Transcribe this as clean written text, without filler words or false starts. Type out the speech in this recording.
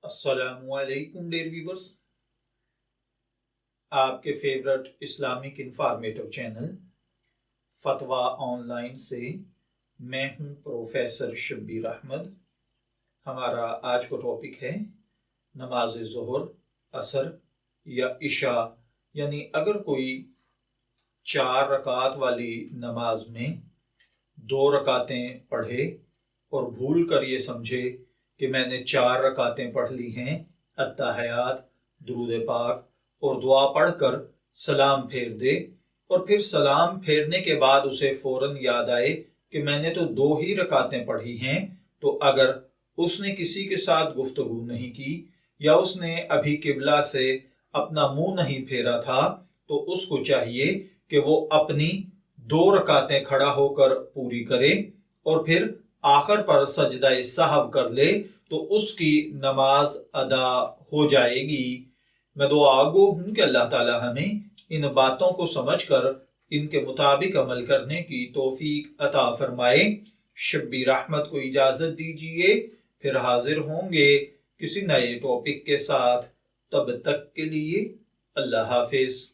अस्सलामुअलैकुम dear viewers, आपके favourite Islamic informative channel फतवा ऑनलाइन से मैं हूं प्रोफेसर शब्बीर अहमद। हमारा आज का टॉपिक है नमाज ज़ोहर, असर या इशा, यानी अगर कोई 4 रकात वाली नमाज में 2 रकातें पढ़े और भूल कर ये समझे कि मैंने 4 रकातें पढ़ ली हैं, अत्तहियात, दुरूद पाक और दुआ पढ़कर सलाम फेर दे और फिर सलाम फेरने के बाद उसे फौरन याद आए कि मैंने तो 2 ही रकातें पढ़ी हैं, तो अगर उसने किसी के साथ गुफ्तगू नहीं की या उसने अभी किबला से अपना मुंह नहीं फेरा था, तो उसको चाहिए कि वो अपनी 2 रकातें खड़ा होकर पूरी करे और फिर आखिर पर सजदा सहव कर ले तो उसकी नमाज अदा हो जाएगी। मैं दुआगो हूं कि अल्लाह ताला हमें इन बातों को समझकर इनके मुताबिक अमल करने की तौफीक अता फरमाए। शब्बीर अहमद को इजाजत दीजिए, फिर हाजिर होंगे किसी नए टॉपिक के साथ। तब तक के लिए अल्लाह हाफिज।